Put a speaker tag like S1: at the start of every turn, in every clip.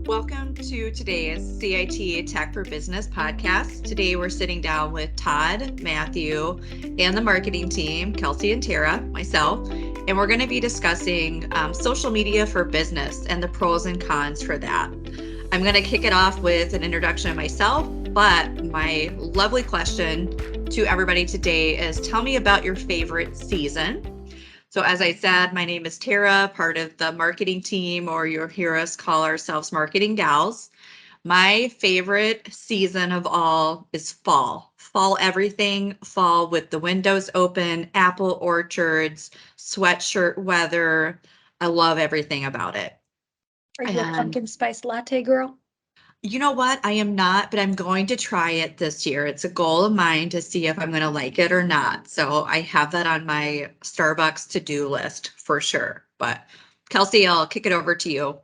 S1: Welcome to today's CIT Tech for Business podcast. Today we're sitting down with Todd, Matthew, and the marketing team, Kelsey and Tara, myself, and we're going to be discussing social media for business and the pros and cons for that. I'm going to kick it off with an introduction of myself, but my lovely question to everybody today is tell me about your favorite season. So as I said, my name is Tara, part of the marketing team, or you'll hear us call ourselves Marketing Gals. My favorite season of all is fall. Fall everything, fall with the windows open, apple orchards, sweatshirt weather. I love everything about it.
S2: Are you a pumpkin spice latte girl?
S1: You know what? I am not, but I'm going to try it this year. It's a goal of mine to see if I'm going to like it or not. So I have that on my Starbucks to-do list for sure. But Kelsey, I'll kick it over to you.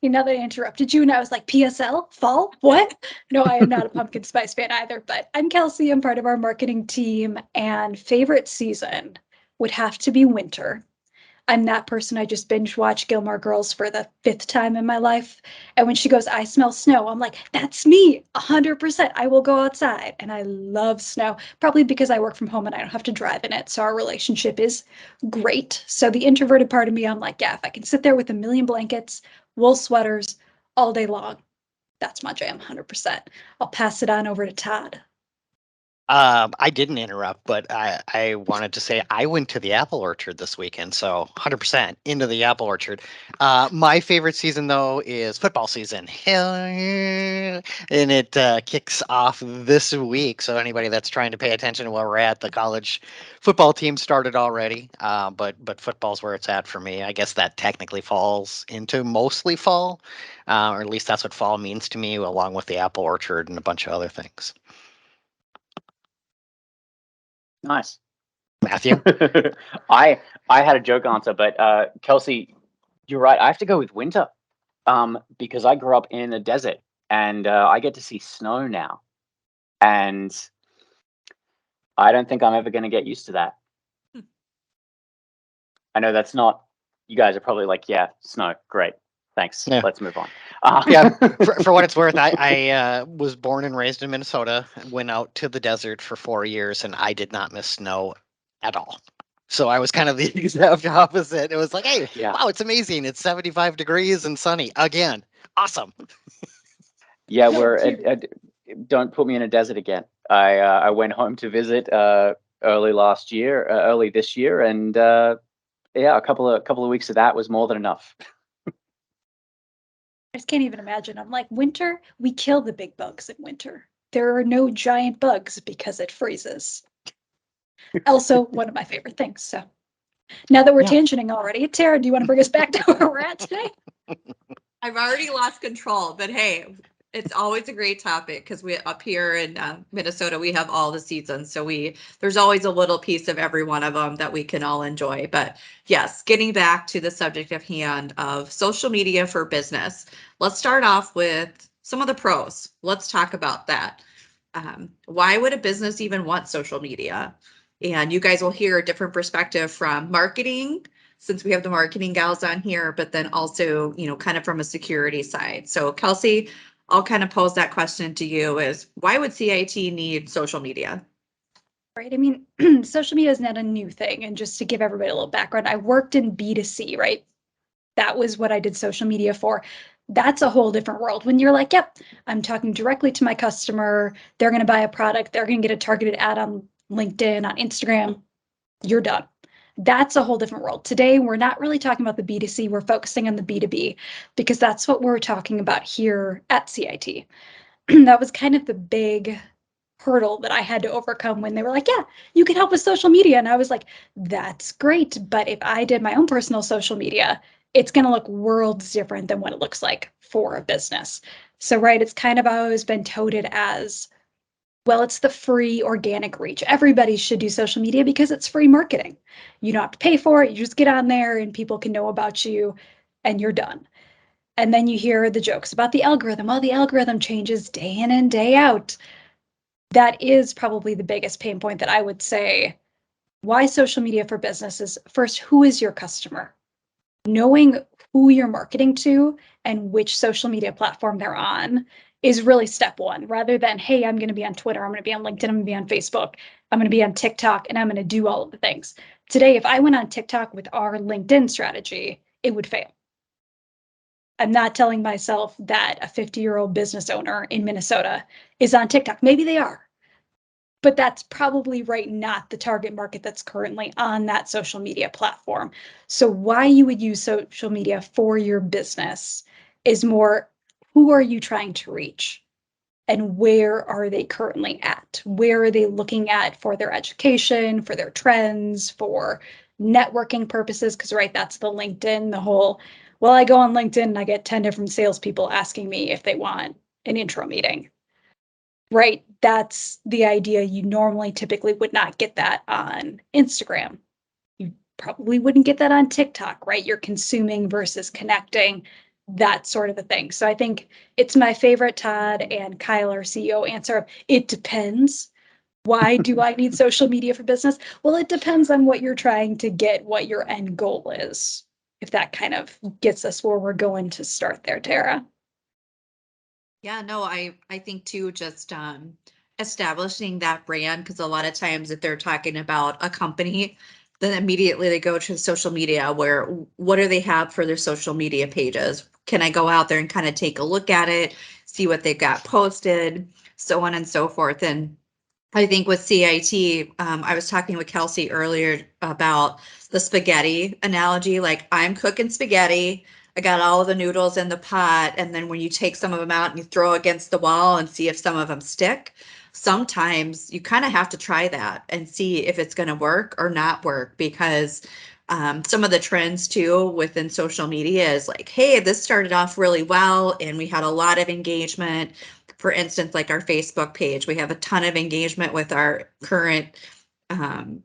S2: You know that I interrupted you and I was like, PSL? Fall? What? No, I am not a pumpkin spice fan either, but I'm Kelsey. I'm part of our marketing team, and favorite season would have to be winter. I'm that person. I just binge watch Gilmore Girls for the 5th time in my life. And when she goes, I smell snow, I'm like, that's me, 100%. I will go outside. And I love snow, probably because I work from home and I don't have to drive in it. So our relationship is great. So the introverted part of me, I'm like, yeah, if I can sit there with a million blankets, wool sweaters all day long, that's my jam, 100%. I'll pass it on over to Todd.
S3: I didn't interrupt, but I wanted to say I went to the apple orchard this weekend, so 100% into the apple orchard. My favorite season, though, is football season. Hell yeah. And it kicks off this week, so anybody that's trying to pay attention to where we're at, the college football team started already, but football's where it's at for me. I guess that technically falls into mostly fall, or at least that's what fall means to me, along with the apple orchard and a bunch of other things.
S4: Nice.
S3: Matthew?
S4: I had a joke answer, but Kelsey, you're right. I have to go with winter because I grew up in the desert and I get to see snow now. And I don't think I'm ever going to get used to that. I know that's not, you guys are probably like, yeah, snow, great. Thanks.
S3: Yeah.
S4: Let's move on.
S3: Yeah, for what it's worth, I was born and raised in Minnesota, went out to the desert for 4 years, and I did not miss snow at all. So I was kind of the exact opposite. It was like, hey,
S4: Yeah.
S3: wow, it's amazing. It's 75 degrees and sunny again. Awesome.
S4: Yeah,
S2: No,
S4: don't put me in a desert again. I went home to visit early this year, and yeah, a couple of weeks of that was more than enough.
S2: I just can't even imagine. I'm like, winter, we kill the big bugs in winter. There are no giant bugs because it freezes. Also, one of my favorite things. So now that we're tangenting already, Tara, do you want to bring us back to where we're at today?
S1: I've already lost control, but hey, it's always a great topic because we up here in Minnesota, we have all the seasons. So there's always a little piece of every one of them that we can all enjoy. But yes, getting back to the subject of hand of social media for business, let's start off with some of the pros. Let's talk about that. Why would a business even want social media? And you guys will hear a different perspective from marketing, since we have the marketing gals on here, but then also, kind of from a security side. So Kelsey, I'll kind of pose that question to you is why would CIT need social media?
S2: Right. I mean, social media is not a new thing. And just to give everybody a little background, I worked in B2C, right? That was what I did social media for. That's a whole different world when you're like, yep, I'm talking directly to my customer. They're going to buy a product. They're going to get a targeted ad on LinkedIn, on Instagram. You're done. That's a whole different world. Today, we're not really talking about the B2C. We're focusing on the B2B because that's what we're talking about here at CIT. That was kind of the big hurdle that I had to overcome when they were like, yeah, you can help with social media. And I was like, that's great. But if I did my own personal social media, it's going to look worlds different than what it looks like for a business. So, right, it's kind of always been touted as, well, it's the free organic reach. Everybody should do social media because it's free marketing. You don't have to pay for it. You just get on there and people can know about you and you're done. And then you hear the jokes about the algorithm. Well, the algorithm changes day in and day out. That is probably the biggest pain point that I would say. Why social media for business is, first, who is your customer? knowing who you're marketing to and which social media platform they're on is really step one, rather than, hey, I'm going to be on Twitter, I'm going to be on LinkedIn, I'm going to be on Facebook, I'm going to be on TikTok, and I'm going to do all of the things. Today, if I went on TikTok with our LinkedIn strategy, it would fail. I'm not telling myself that a 50-year-old business owner in Minnesota is on TikTok. Maybe they are, but that's probably not the target market that's currently on that social media platform. So why you would use social media for your business is more, who are you trying to reach? And where are they currently at? Where are they looking at for their education, for their trends, for networking purposes? Because that's the LinkedIn, the whole, well, I go on LinkedIn and I get 10 different salespeople asking me if they want an intro meeting. Right? That's the idea. You normally typically would not get that on Instagram. You probably wouldn't get that on TikTok, right? You're consuming versus connecting, that sort of a thing. So I think it's my favorite Todd and Kyle, our CEO, answer. It depends. Why do I need social media for business? Well, it depends on what you're trying to get, what your end goal is. If that kind of gets us where we're going to start there, Tara.
S1: Yeah, no, I think too, just establishing that brand, because a lot of times if they're talking about a company, then immediately they go to social media, where what do they have for their social media pages? Can I go out there and kind of take a look at it, see what they've got posted, so on and so forth. And I think with CIT, I was talking with Kelsey earlier about the spaghetti analogy. Like, I'm cooking spaghetti, I got all of the noodles in the pot, and then when you take some of them out and you throw against the wall and see if some of them stick, sometimes you kind of have to try that and see if it's going to work or not work, because some of the trends too within social media is like, hey, this started off really well and we had a lot of engagement. For instance, like our Facebook page, we have a ton of engagement with our current um,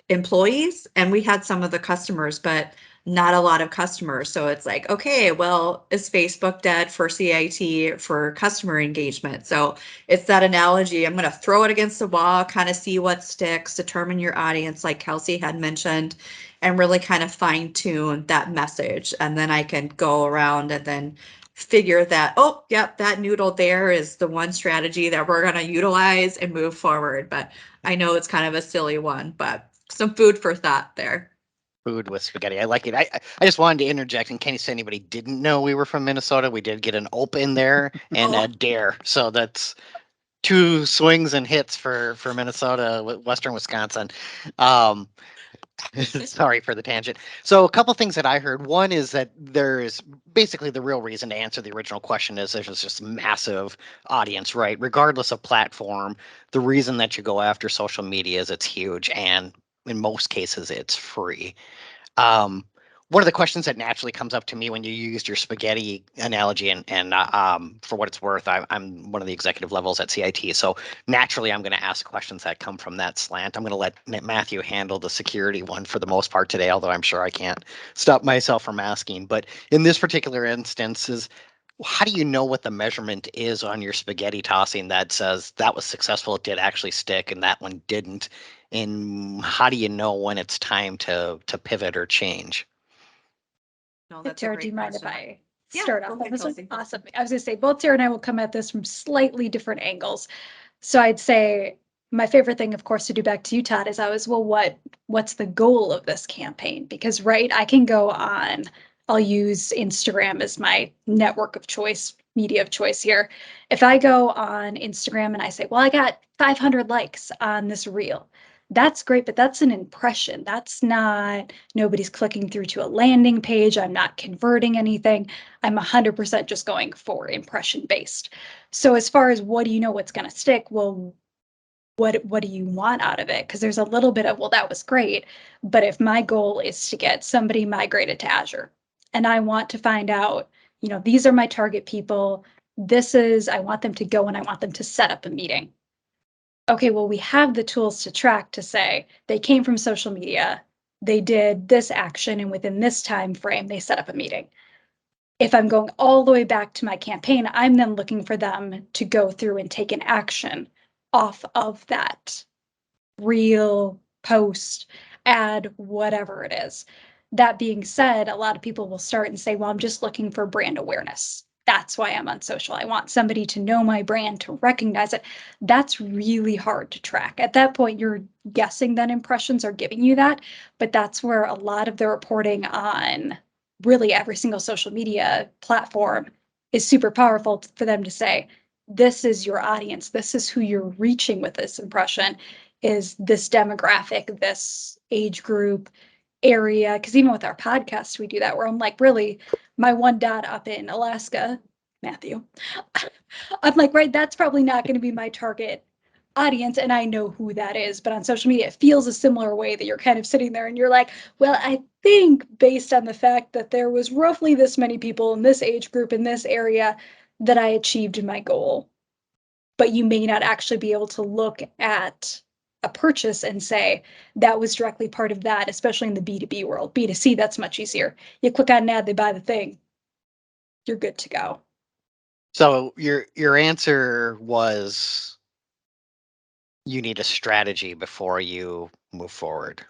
S1: employees, and we had some of the customers, but not a lot of customers. So it's like, okay, well, is Facebook dead for CIT for customer engagement? So it's that analogy. I'm going to throw it against the wall, kind of see what sticks, determine your audience, like Kelsey had mentioned, and really kind of fine tune that message. And then I can go around and then figure that, oh, yep, that noodle there is the one strategy that we're going to utilize and move forward. But I know it's kind of a silly one, but some food for thought there.
S3: Food with spaghetti. I like it. I just wanted to interject in case anybody didn't know we were from Minnesota. We did get an open there and a dare. So that's two swings and hits for Minnesota, Western Wisconsin. Um, Sorry for the tangent. So a couple things that I heard. One is that there is basically the real reason to answer the original question is there's just massive audience, right? Regardless of platform, the reason that you go after social media is it's huge, and in most cases it's free. Um, One of the questions that naturally comes up to me when you used your spaghetti analogy, and for what it's worth, I'm one of the executive levels at CIT, so naturally I'm going to ask questions that come from that slant. I'm going to let Matthew handle the security one for the most part today, although I'm sure I can't stop myself from asking. But in this particular instance, is how do you know what the measurement is on your spaghetti tossing that says that was successful, it did actually stick, and that one didn't? And how do you know when it's time to pivot or change?
S1: No, that's a
S2: Tara, do you
S1: great
S2: mind if
S1: question.
S2: I
S1: Yeah,
S2: start
S1: go
S2: off on
S1: ahead,
S2: this one?
S1: Kelsey.
S2: Awesome. I was going to say, both Tara and I will come at this from slightly different angles. So I'd say my favorite thing, of course, to do, back to you, Todd, is well, what's the goal of this campaign? Because, I can go on, I'll use Instagram as my network of choice, media of choice here. If I go on Instagram and I say, well, I got 500 likes on this reel, that's great, but that's an impression. That's not, nobody's clicking through to a landing page. I'm not converting anything. I'm 100% just going for impression based. So as far as what do you know what's going to stick? Well, what do you want out of it? Because there's a little bit of, well, that was great, but if my goal is to get somebody migrated to Azure and I want to find out, these are my target people, I want them to go and I want them to set up a meeting. Okay, well, we have the tools to track to say they came from social media, they did this action, and within this time frame, they set up a meeting. If I'm going all the way back to my campaign, I'm then looking for them to go through and take an action off of that reel, post, ad, whatever it is. That being said, a lot of people will start and say, well, I'm just looking for brand awareness. That's why I'm on social. I want somebody to know my brand, to recognize it. That's really hard to track. At that point, you're guessing that impressions are giving you that, but that's where a lot of the reporting on really every single social media platform is super powerful for them to say, this is your audience. This is who you're reaching with this impression, is this demographic, this age group, area. Because even with our podcast, we do that where I'm like, really, my one dot up in Alaska, Matthew, I'm like, right, that's probably not going to be my target audience, and I know who that is. But on social media, it feels a similar way that you're kind of sitting there and you're like, well, I think based on the fact that there was roughly this many people in this age group in this area that I achieved my goal. But you may not actually be able to look at a purchase and say that was directly part of that, especially in the B2B world. B2C, that's much easier. You click on an ad, they buy the thing. You're good to go.
S3: So your answer was you need a strategy before you move forward.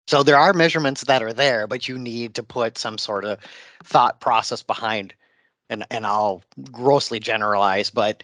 S3: So there are measurements that are there, but you need to put some sort of thought process behind, and I'll grossly generalize, but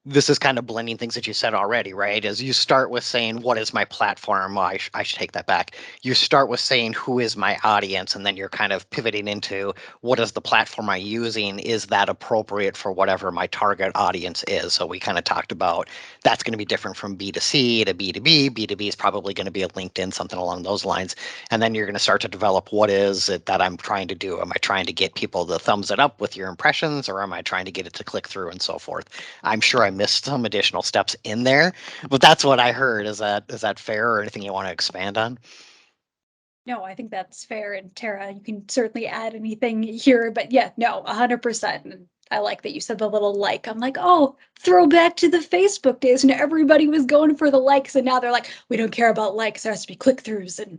S3: this is kind of blending things that you said already, right? As you start with saying, what is my platform? Well, I should take that back. You start with saying, who is my audience? And then you're kind of pivoting into, what is the platform I'm using? Is that appropriate for whatever my target audience is? So we kind of talked about that's going to be different from B2C to B2B. B2B is probably going to be a LinkedIn, something along those lines. And then you're going to start to develop, what is it that I'm trying to do? Am I trying to get people to thumbs it up with your impressions, or am I trying to get it to click through and so forth? I'm sure I missed some additional steps in there, but that's what I heard. Is that fair, or anything you want to expand on?
S2: No, I think that's fair. And Tara, you can certainly add anything here, but yeah, no, 100%. And I like that you said the little like. I'm like, oh, throwback to the Facebook days when everybody was going for the likes, and now they're like, we don't care about likes. There has to be click-throughs and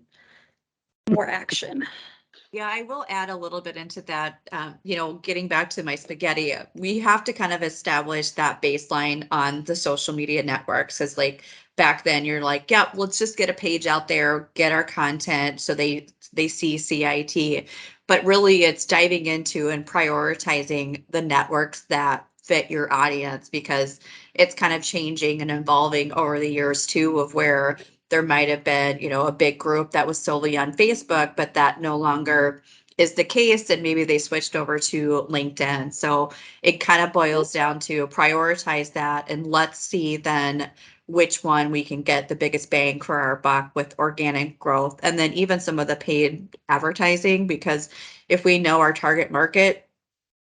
S2: more action.
S1: Yeah, I will add a little bit into that. Getting back to my spaghetti, we have to kind of establish that baseline on the social media networks. Because like back then, you're like, yeah, let's just get a page out there, get our content so they see CIT. But really, it's diving into and prioritizing the networks that fit your audience, because it's kind of changing and evolving over the years too, of where there might have been, a big group that was solely on Facebook, but that no longer is the case. And maybe they switched over to LinkedIn. So it kind of boils down to prioritize that, and let's see then which one we can get the biggest bang for our buck with organic growth. And then even some of the paid advertising, because if we know our target market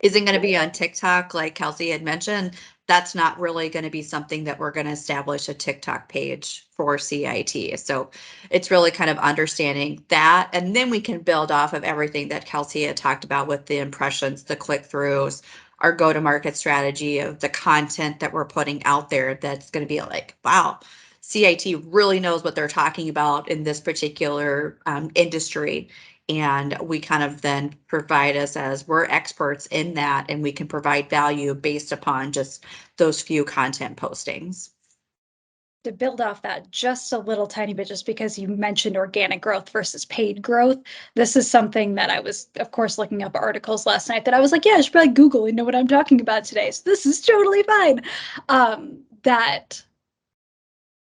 S1: isn't going to be on TikTok, like Kelsey had mentioned, that's not really going to be something that we're going to establish a TikTok page for CIT. So it's really kind of understanding that. And then we can build off of everything that Kelsey had talked about with the impressions, the click-throughs, our go-to-market strategy of the content that we're putting out there. That's going to be like, wow, CIT really knows what they're talking about in this particular industry. And we kind of then provide us as we're experts in that, and we can provide value based upon just those few content postings.
S2: To build off that just a little tiny bit, just because you mentioned organic growth versus paid growth, this is something that I was, of course, looking up articles last night that I was like, yeah, I should probably Google and know what I'm talking about today. So this is totally fine. That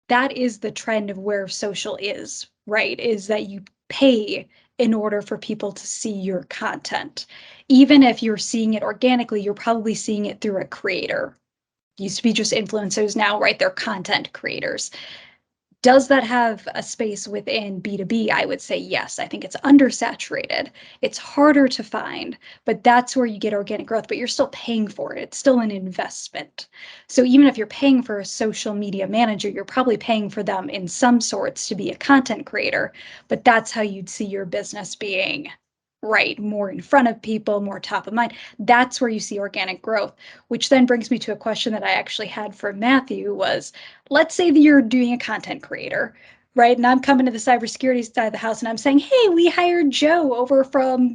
S2: is the trend of where social is, right? Is that you pay in order for people to see your content. Even if you're seeing it organically, you're probably seeing it through a creator. Used to be just influencers, now, right? They're content creators. Does that have a space within B2B? I would say yes. I think it's undersaturated. It's harder to find, but that's where you get organic growth, but you're still paying for it. It's still an investment. So even if you're paying for a social media manager, you're probably paying for them in some sorts to be a content creator, but that's how you'd see your business being, right, more in front of people, more top of mind. That's where you see organic growth, which then brings me to a question that I actually had for Matthew was, let's say that you're doing a content creator, right? And I'm coming to the cybersecurity side of the house and I'm saying, hey, we hired Joe over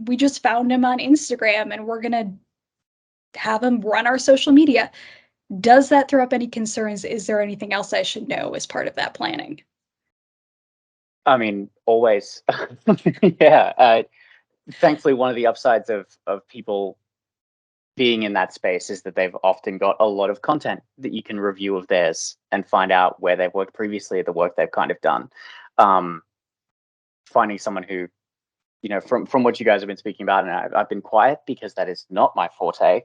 S2: we just found him on Instagram and we're going to have him run our social media. Does that throw up any concerns? Is there anything else I should know as part of that planning?
S4: I mean, always. Yeah. Thankfully, one of the upsides of people being in that space is that they've often got a lot of content that you can review of theirs and find out where they've worked previously, the work they've kind of done. Finding someone who, from what you guys have been speaking about, and I've been quiet because that is not my forte.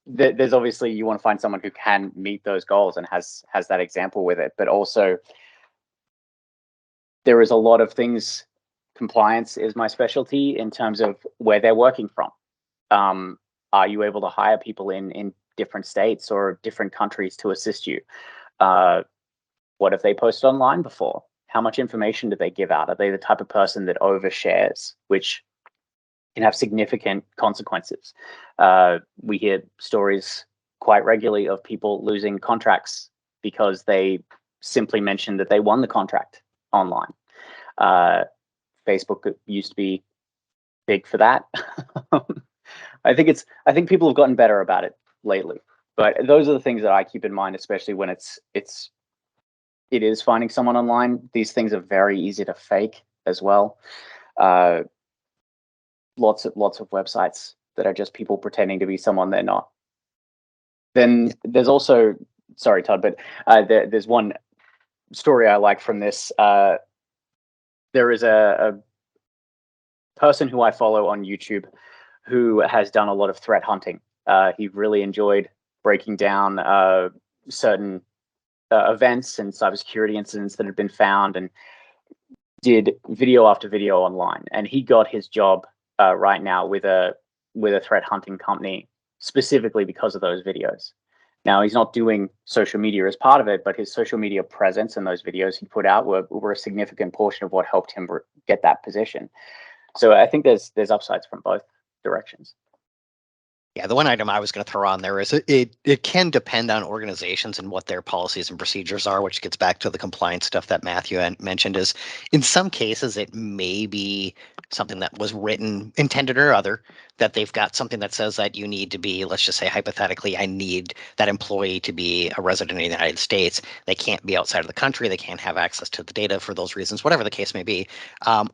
S4: There's obviously, you want to find someone who can meet those goals and has that example with it, but also there is a lot of things. Compliance is my specialty in terms of where they're working from. Are you able to hire people in different states or different countries to assist you? What have they posted online before? How much information do they give out? Are they the type of person that overshares, which can have significant consequences? We hear stories quite regularly of people losing contracts because they simply mentioned that they won the contract online. Facebook used to be big for that. I think people have gotten better about it lately, but those are the things that I keep in mind, especially when it is finding someone online. These things are very easy to fake as well. Lots of websites that are just people pretending to be someone they're not. Then there's also, sorry, Todd, but there's one story I like from this. There is a person who I follow on YouTube who has done a lot of threat hunting. He really enjoyed breaking down certain events and cybersecurity incidents that had been found, and did video after video online. And he got his job right now with a threat hunting company specifically because of those videos. Now, he's not doing social media as part of it, but his social media presence and those videos he put out were a significant portion of what helped him get that position. So I think there's upsides from both directions.
S3: Yeah, the one item I was going to throw on there is it can depend on organizations and what their policies and procedures are, which gets back to the compliance stuff that Matthew mentioned. Is in some cases it may be something that was written, intended or other, that they've got something that says that you need to be, let's just say hypothetically, I need that employee to be a resident of the United States. They can't be outside of the country. They can't have access to the data for those reasons, whatever the case may be.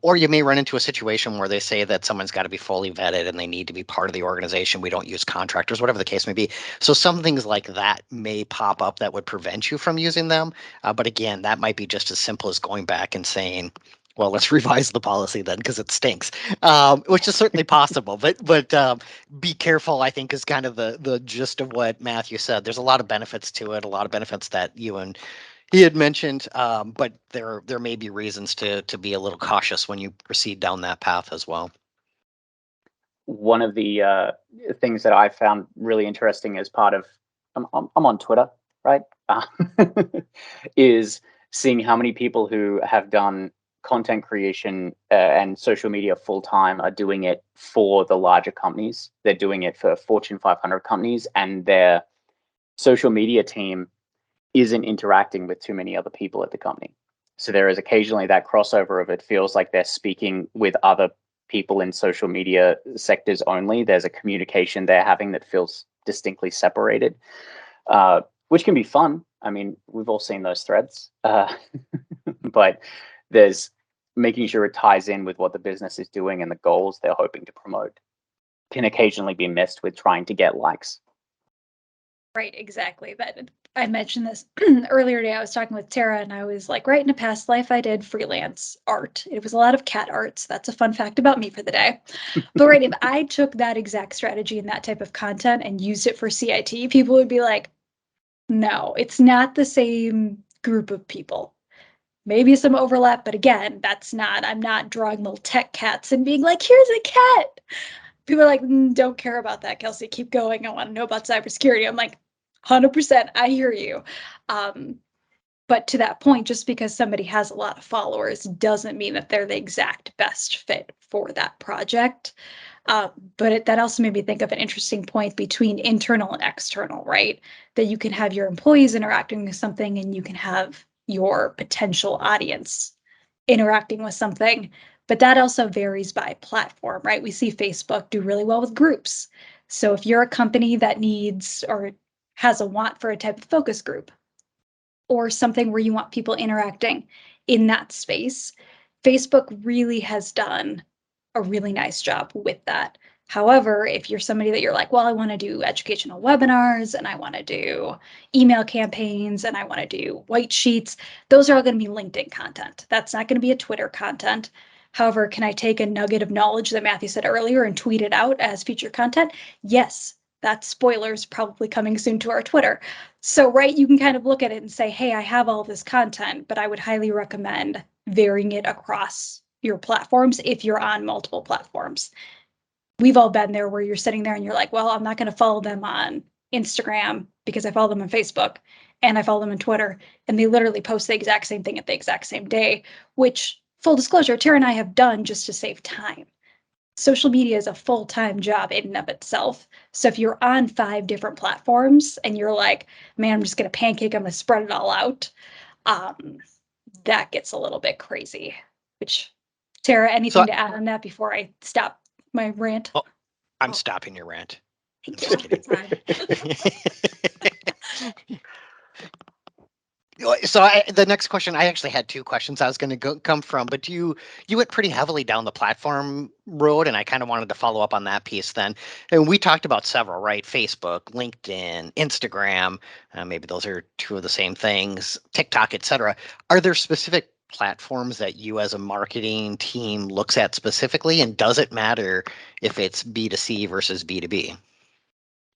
S3: Or you may run into a situation where they say that someone's got to be fully vetted and they need to be part of the organization. We don't use contractors, whatever the case may be. So some things like that may pop up that would prevent you from using them. But again, that might be just as simple as going back and saying, well, let's revise the policy then because it stinks, which is certainly possible. But be careful, I think, is kind of the gist of what Matthew said. There's a lot of benefits to it, a lot of benefits that you and he had mentioned, but there may be reasons to be a little cautious when you proceed down that path as well.
S4: One of the things that I found really interesting as part of, I'm on Twitter, right? Is seeing how many people who have done content creation and social media full time are doing it for the larger companies. They're doing it for Fortune 500 companies, and their social media team isn't interacting with too many other people at the company. So there is occasionally that crossover of it feels like they're speaking with other people in social media sectors only. There's a communication they're having that feels distinctly separated, which can be fun. I mean, we've all seen those threads, but there's making sure it ties in with what the business is doing and the goals they're hoping to promote can occasionally be missed with trying to get likes.
S2: Right, exactly. But I mentioned this earlier today. I was talking with Tara and I was like, right, in a past life, I did freelance art. It was a lot of cat arts. That's a fun fact about me for the day. But right, if I took that exact strategy and that type of content and used it for CIT, people would be like, no, it's not the same group of people. Maybe some overlap, but again, I'm not drawing little tech cats and being like, here's a cat. People are like, don't care about that, Kelsey. Keep going. I want to know about cybersecurity. I'm like, 100%. I hear you. But to that point, just because somebody has a lot of followers doesn't mean that they're the exact best fit for that project. But that also made me think of an interesting point between internal and external, right? That you can have your employees interacting with something and you can have your potential audience interacting with something. But that also varies by platform, right? We see Facebook do really well with groups. So if you're a company that needs or has a want for a type of focus group, or something where you want people interacting in that space, Facebook really has done a really nice job with that. However, if you're somebody that you're like, well, I want to do educational webinars and I want to do email campaigns and I want to do white sheets, those are all going to be LinkedIn content. That's not going to be a Twitter content. However, can I take a nugget of knowledge that Matthew said earlier and tweet it out as featured content? Yes, that's spoilers probably coming soon to our Twitter. So, right, you can kind of look at it and say, hey, I have all this content, but I would highly recommend varying it across your platforms if you're on multiple platforms. We've all been there where you're sitting there and you're like, well, I'm not going to follow them on Instagram because I follow them on Facebook and I follow them on Twitter, and they literally post the exact same thing at the exact same day, which, full disclosure, Tara and I have done just to save time. Social media is a full-time job in and of itself. So if you're on 5 different platforms and you're like, man, I'm just going to pancake, I'm going to spread it all out, that gets a little bit crazy. Which, Tara, anything to add on that before I stop my rant?
S3: Oh, I'm
S1: Oh.
S3: stopping your rant. I'm
S1: Yeah,
S3: just kidding. So the next question, I actually had 2 questions I was going to come from, but you went pretty heavily down the platform road, and I kind of wanted to follow up on that piece then. And we talked about several, right? Facebook, LinkedIn, Instagram, maybe those are 2 of the same things, TikTok, etc. Are there specific platforms that you as a marketing team looks at specifically, and does it matter if it's B2C versus B2B?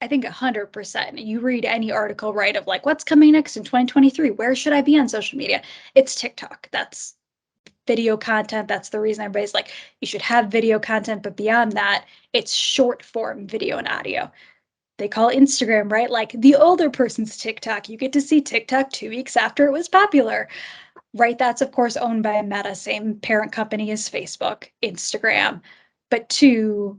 S2: I think 100%. You read any article, right, of like, what's coming next in 2023? Where should I be on social media? It's TikTok. That's video content. That's the reason everybody's like, you should have video content. But beyond that, it's short form video and audio. They call it Instagram, right? Like the older person's TikTok. You get to see TikTok 2 weeks after it was popular, right? That's, of course, owned by Meta, same parent company as Facebook, Instagram. But 2,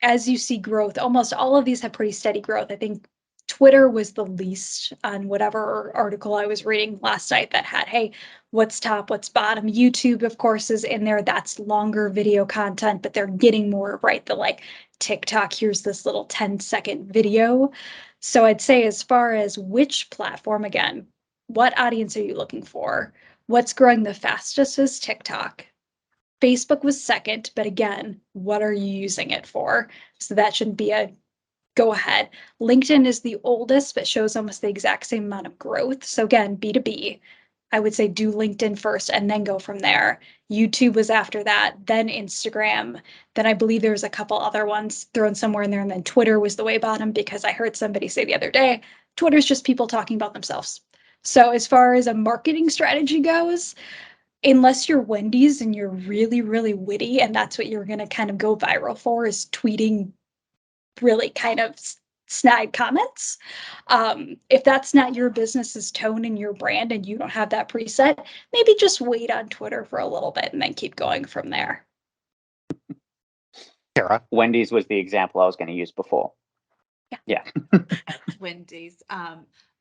S2: as you see growth, almost all of these have pretty steady growth. I think Twitter was the least on whatever article I was reading last night that had, hey, what's top, what's bottom. YouTube, of course, is in there. That's longer video content, but they're getting more, right? The like TikTok, here's this little 10-second video. So I'd say as far as which platform, again, what audience are you looking for? What's growing the fastest is TikTok. Facebook was second, but again, what are you using it for? So that shouldn't be a go ahead. LinkedIn is the oldest, but shows almost the exact same amount of growth. So again, B2B, I would say do LinkedIn first and then go from there. YouTube was after that, then Instagram. Then I believe there was a couple other ones thrown somewhere in there. And then Twitter was the way bottom because I heard somebody say the other day, Twitter's just people talking about themselves. So as far as a marketing strategy goes, unless you're Wendy's and you're really, really witty, and that's what you're going to kind of go viral for, is tweeting really kind of snide comments. If that's not your business's tone and your brand and you don't have that preset, maybe just wait on Twitter for a little bit and then keep going from there.
S3: Tara?
S4: Wendy's was the example I was going to use before. Yeah.
S1: Wendy's.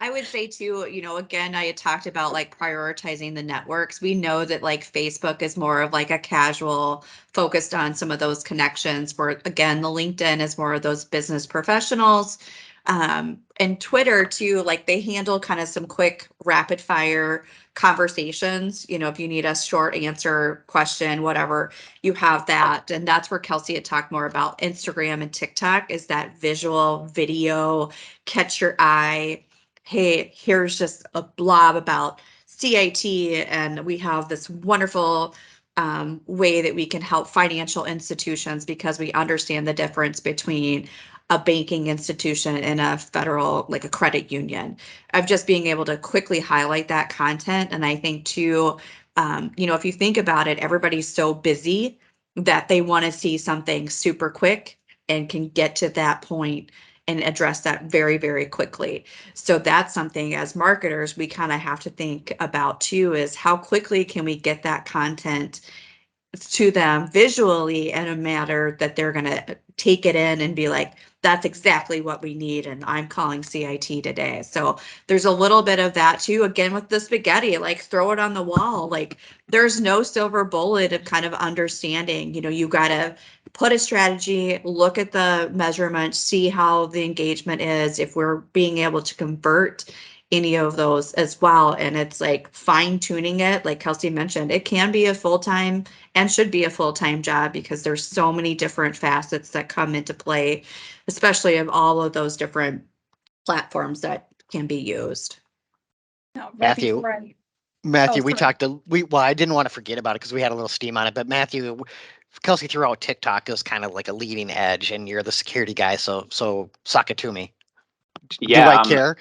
S1: I would say too, again, I had talked about like prioritizing the networks. We know that like Facebook is more of like a casual focused on some of those connections, where again, the LinkedIn is more of those business professionals. And Twitter too, like they handle kind of some quick rapid fire conversations. If you need a short answer question, whatever, you have that. And that's where Kelsey had talked more about Instagram and TikTok, is that visual video, catch your eye. Hey, here's just a blob about CIT, and we have this wonderful way that we can help financial institutions because we understand the difference between a banking institution and a federal, like a credit union, of just being able to quickly highlight that content. And I think too, if you think about it, everybody's so busy that they want to see something super quick and can get to that point and address that very, very quickly. So that's something as marketers we kind of have to think about too, is how quickly can we get that content to them visually in a manner that they're going to take it in and be like, that's exactly what we need. And I'm calling CIT today. So there's a little bit of that too. Again, with the spaghetti, like throw it on the wall. Like there's no silver bullet of kind of understanding, you got to put a strategy, look at the measurements, see how the engagement is, if we're being able to convert any of those as well. And it's like fine tuning it, like Kelsey mentioned, it can be a full-time and should be a full-time job because there's so many different facets that come into play, especially of all of those different platforms that can be used.
S2: No, right
S3: Matthew,
S2: before I,
S3: Matthew,
S2: oh,
S3: we
S2: sorry.
S3: talked well, I didn't want to forget about it because we had a little steam on it, but Matthew, Kelsey threw out TikTok as kind of like a leading edge, and you're the security guy, so suck it to me. Do I
S4: Yeah,
S3: care?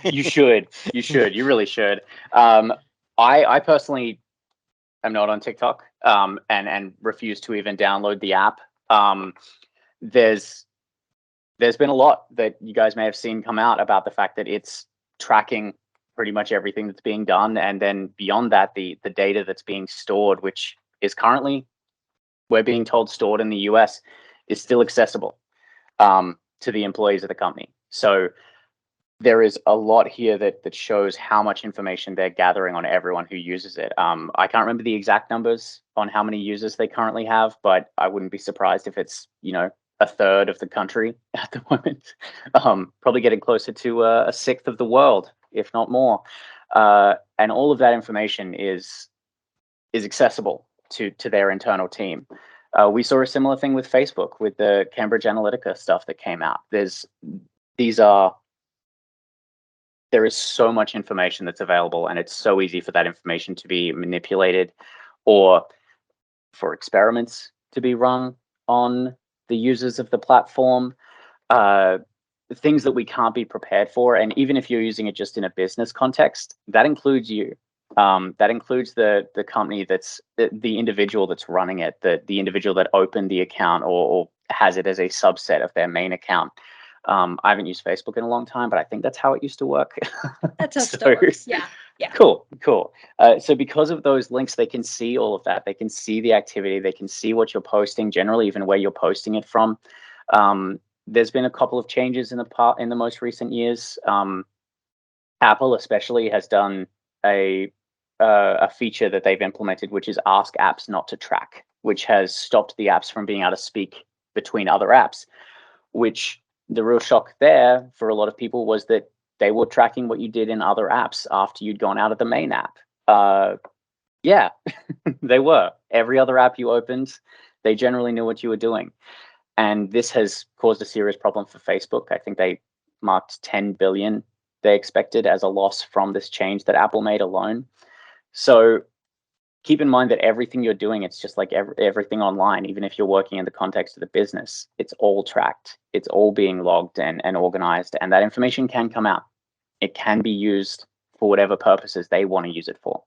S4: you should. You really should. I personally am not on TikTok, and refuse to even download the app. There's been a lot that you guys may have seen come out about the fact that it's tracking pretty much everything that's being done, and then beyond that, the data that's being stored, which is currently, we're being told, stored in the US, is still accessible to the employees of the company. So there is a lot here that shows how much information they're gathering on everyone who uses it. I can't remember the exact numbers on how many users they currently have, but I wouldn't be surprised if it's, a third of the country at the moment. Probably getting closer to a sixth of the world, if not more. And all of that information is accessible to their internal team. We saw a similar thing with Facebook with the Cambridge Analytica stuff that came out. There is so much information that's available, and it's so easy for that information to be manipulated or for experiments to be run on the users of the platform. Things that we can't be prepared for. And even if you're using it just in a business context, that includes you. That includes the company that's the individual that's running it, the individual that opened the account or has it as a subset of their main account. I haven't used Facebook in a long time, but I think that's how it used to work.
S2: That's how it still works. Yeah.
S4: Cool. So because of those links, they can see all of that. They can see the activity. They can see what you're posting, generally even where you're posting it from. There's been a couple of changes in the most recent years. Apple especially has done a feature that they've implemented, which is ask apps not to track, which has stopped the apps from being able to speak between other apps, which the real shock there for a lot of people was that they were tracking what you did in other apps after you'd gone out of the main app. Yeah, they were. Every other app you opened, they generally knew what you were doing. And this has caused a serious problem for Facebook. I think they marked 10 billion they expected as a loss from this change that Apple made alone. So keep in mind that everything you're doing, it's just like everything online, even if you're working in the context of the business, it's all tracked. It's all being logged and organized, and that information can come out. It can be used for whatever purposes they want to use it for.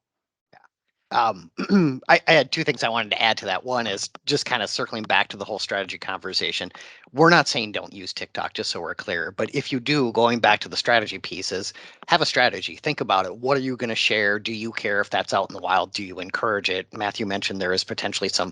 S3: I had two things I wanted to add to that. One is just kind of circling back to the whole strategy conversation. We're not saying don't use TikTok, just so we're clear. But if you do, going back to the strategy pieces, have a strategy. Think about it. What are you going to share? Do you care if that's out in the wild? Do you encourage it? Matthew mentioned there is potentially some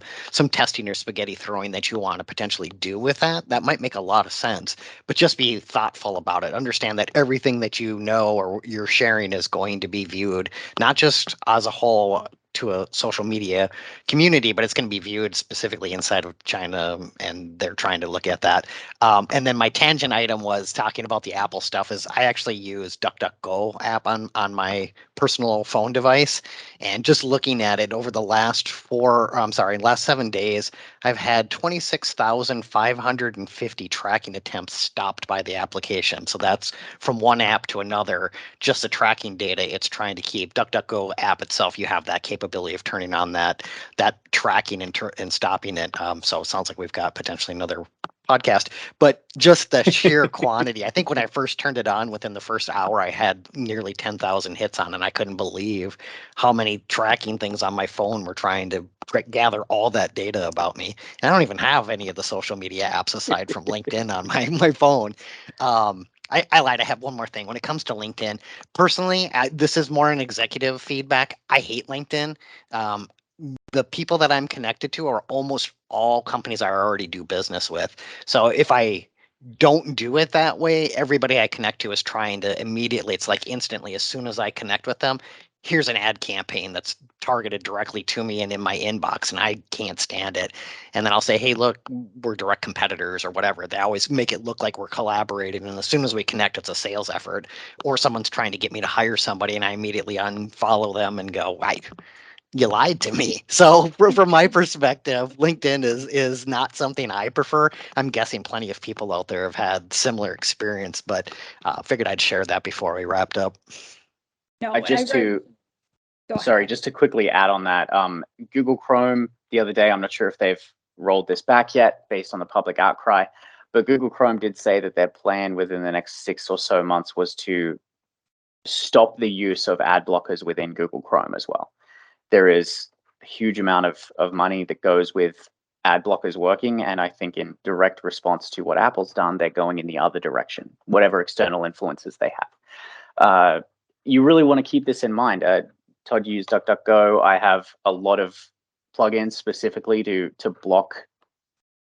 S3: testing or spaghetti throwing that you want to potentially do with that. That might make a lot of sense, but just be thoughtful about it. Understand that everything that you know or you're sharing is going to be viewed, not just as a whole to a social media community, but it's going to be viewed specifically inside of China, and they're trying to look at that. And then my tangent item was talking about the Apple stuff. Is I actually use DuckDuckGo app on my personal phone device, and just looking at it over the last last 7 days, I've had 26,550 tracking attempts stopped by the application. So that's from one app to another, just the tracking data it's trying to keep. DuckDuckGo app itself, you have that capability of turning on that tracking and stopping it. So it sounds like we've got potentially another podcast, but just the sheer quantity. I think when I first turned it on, within the first hour, I had nearly 10,000 hits on, and I couldn't believe how many tracking things on my phone were trying to gather all that data about me. And I don't even have any of the social media apps aside from LinkedIn on my phone. I lied. I have one more thing. When it comes to LinkedIn, personally, this is more an executive feedback. I hate LinkedIn. The people that I'm connected to are almost all companies I already do business with. So if I don't do it that way, everybody I connect to is trying to immediately, it's like instantly, as soon as I connect with them, here's an ad campaign that's targeted directly to me and in my inbox, and I can't stand it. And then I'll say, hey, look, we're direct competitors or whatever. They always make it look like we're collaborating. And as soon as we connect, it's a sales effort, or someone's trying to get me to hire somebody, and I immediately unfollow them and go, you lied to me. So from my perspective, LinkedIn is not something I prefer. I'm guessing plenty of people out there have had similar experience, but figured I'd share that before we wrapped up.
S2: No, go
S4: Sorry,
S2: ahead.
S4: just to quickly add on that, Google Chrome the other day, I'm not sure if they've rolled this back yet based on the public outcry, but Google Chrome did say that their plan within the next 6 or so months was to stop the use of ad blockers within Google Chrome as well. There is a huge amount of money that goes with ad blockers working, and I think in direct response to what Apple's done, they're going in the other direction, whatever external influences they have. You really want to keep this in mind. Todd used DuckDuckGo. I have a lot of plugins specifically to block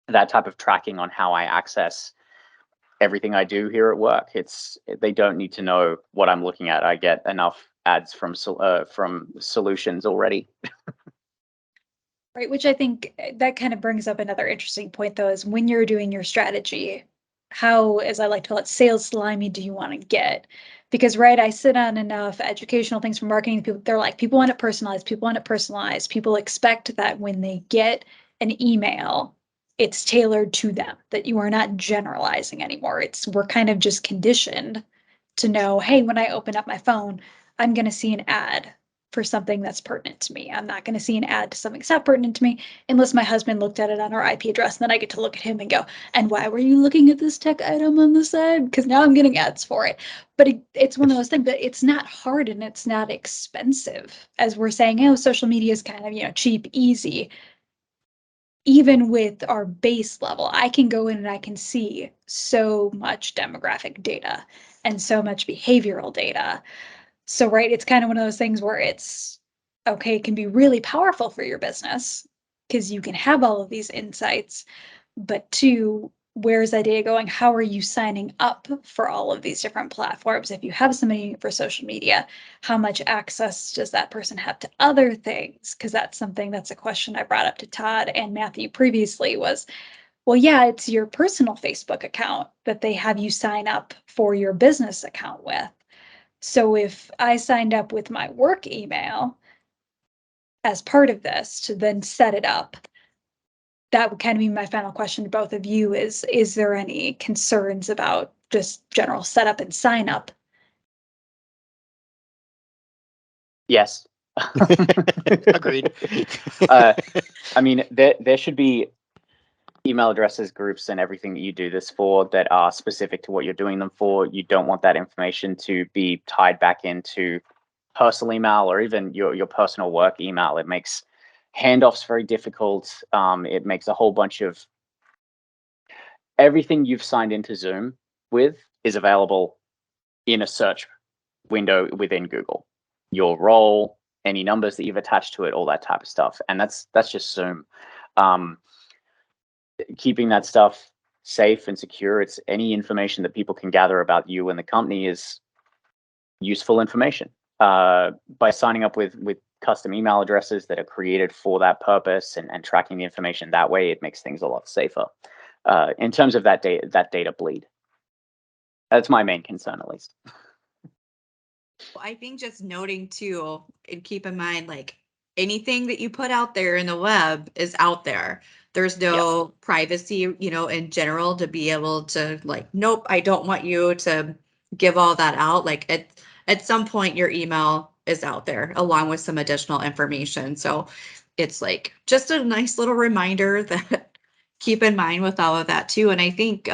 S4: that type of tracking on how I access everything I do here at work. They don't need to know what I'm looking at. I get enough ads from solutions already.
S2: Right, which I think that kind of brings up another interesting point, though, is when you're doing your strategy, how, as I like to call it, sales slimy do you want to get? Because, right, I sit on enough educational things from marketing people. They're like, people want it personalized. People want it personalized. People expect that when they get an email, it's tailored to them, that you are not generalizing anymore. We're kind of just conditioned to know, hey, when I open up my phone, I'm going to see an ad for something that's pertinent to me. I'm not going to see an ad to something that's not pertinent to me unless my husband looked at it on our IP address, and then I get to look at him and go, and why were you looking at this tech item on the side? Because now I'm getting ads for it. But it's one of those things that it's not hard and it's not expensive. As we're saying, oh, social media is kind of, cheap, easy. Even with our base level, I can go in and I can see so much demographic data and so much behavioral data. So, right, it's kind of one of those things where it's okay, it can be really powerful for your business because you can have all of these insights. But two, where's that data going? How are you signing up for all of these different platforms? If you have somebody for social media, how much access does that person have to other things? Because that's a question I brought up to Todd and Matthew previously was, well, yeah, it's your personal Facebook account that they have you sign up for your business account with. So if I signed up with my work email as part of this to then set it up, that would kind of be my final question to both of you is there any concerns about just general setup and sign up?
S4: Yes.
S3: Agreed.
S4: I mean, there should be email addresses, groups, and everything that you do this for that are specific to what you're doing them for. You don't want that information to be tied back into personal email or even your personal work email. It makes handoffs very difficult. It makes a whole bunch of everything you've signed into Zoom with is available in a search window within Google. Your role, any numbers that you've attached to it, all that type of stuff. And that's just Zoom. Keeping that stuff safe and secure, it's any information that people can gather about you and the company is useful information. By signing up with custom email addresses that are created for that purpose and tracking the information that way, it makes things a lot safer. In terms of that data bleed. That's my main concern, at least.
S1: I think just noting too, and keep in mind, like anything that you put out there in the web is out there. There's no privacy, in general to be able to like, nope, I don't want you to give all that out. Like at some point your email is out there along with some additional information. So it's like just a nice little reminder that keep in mind with all of that too. And I think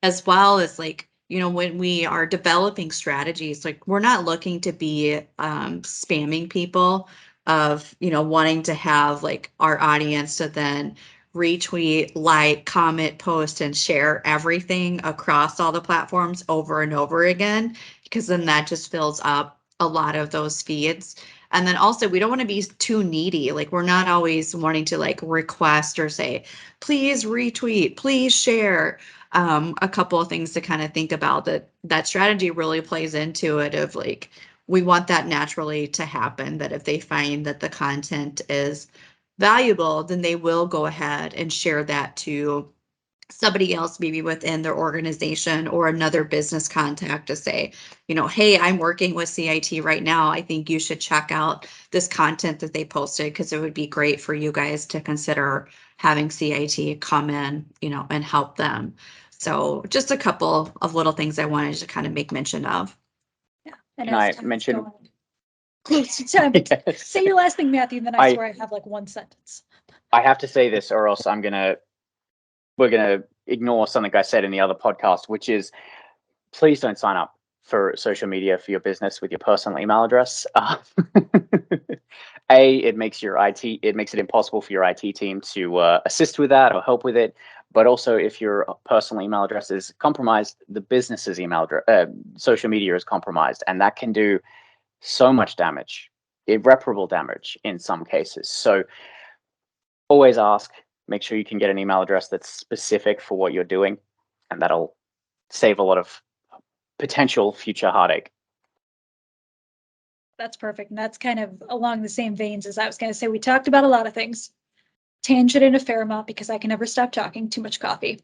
S1: as well as like, when we are developing strategies, like we're not looking to be spamming people of, wanting to have like our audience to then retweet, like, comment, post, and share everything across all the platforms over and over again, because then that just fills up a lot of those feeds. And then also we don't want to be too needy. Like we're not always wanting to like request or say, please retweet, please share. A couple of things to kind of think about that strategy really plays into it of like, we want that naturally to happen, that if they find that the content is valuable, then they will go ahead and share that to somebody else, maybe within their organization or another business contact, to say, hey, I'm working with CIT right now. I think you should check out this content that they posted, because it would be great for you guys to consider having CIT come in, and help them. So just a couple of little things I wanted to kind of make mention of.
S2: Yeah. And
S4: Can
S2: as
S4: I
S2: time's
S4: mention-
S2: going close to time,
S4: Yes.
S2: say your last thing, Matthew, and then I swear I have like one sentence.
S4: I have to say this, or else we're gonna ignore something I said in the other podcast, which is, please don't sign up for social media for your business with your personal email address. It makes it impossible for your IT team to assist with that or help with it. But also, if your personal email address is compromised, the business's email address, social media is compromised, and that can do so much damage, irreparable damage in some cases. So always ask, make sure you can get an email address that's specific for what you're doing, and that'll save a lot of potential future heartache.
S2: That's perfect. And that's kind of along the same veins as I was going to say. We talked about a lot of things, tangented a fair amount because I can never stop talking, too much coffee.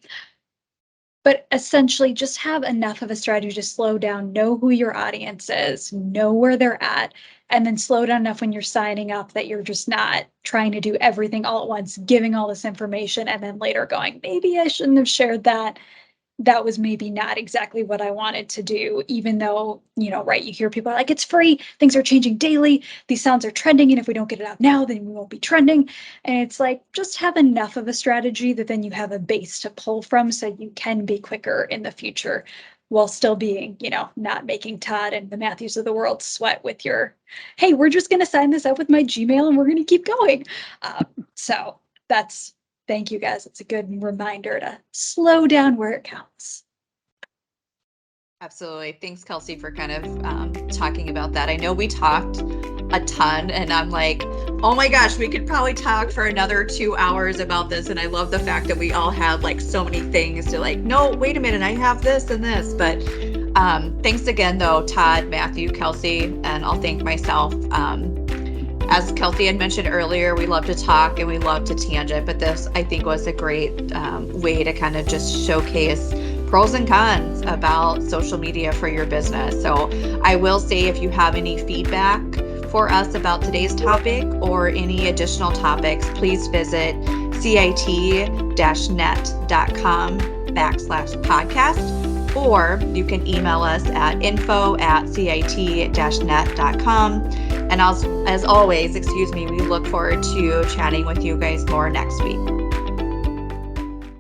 S2: But essentially, just have enough of a strategy to slow down, know who your audience is, know where they're at, and then slow down enough when you're signing up that you're just not trying to do everything all at once, giving all this information, and then later going, maybe I shouldn't have shared that. That was maybe not exactly what I wanted to do, even though, right, you hear people are like, it's free, things are changing daily, these sounds are trending, and if we don't get it out now, then we won't be trending. And it's like, just have enough of a strategy that then you have a base to pull from so you can be quicker in the future while still being, not making Todd and the Matthews of the world sweat with your, hey, we're just going to sign this up with my Gmail and we're going to keep going. So that's, thank you guys. It's a good reminder to slow down where it counts.
S1: Absolutely. Thanks, Kelsey, for kind of talking about that. I know we talked a ton, and I'm like, oh my gosh, we could probably talk for another 2 hours about this. And I love the fact that we all had like so many things to like, no, wait a minute, I have this and this. But thanks again, though, Todd, Matthew, Kelsey, and I'll thank myself. As Kelsey had mentioned earlier, we love to talk and we love to tangent, but this, I think, was a great way to kind of just showcase pros and cons about social media for your business. So I will say, if you have any feedback for us about today's topic or any additional topics, please visit cit-net.com/podcast, or you can email us at info@cit-net.com. And as always, we look forward to chatting with you guys more next week.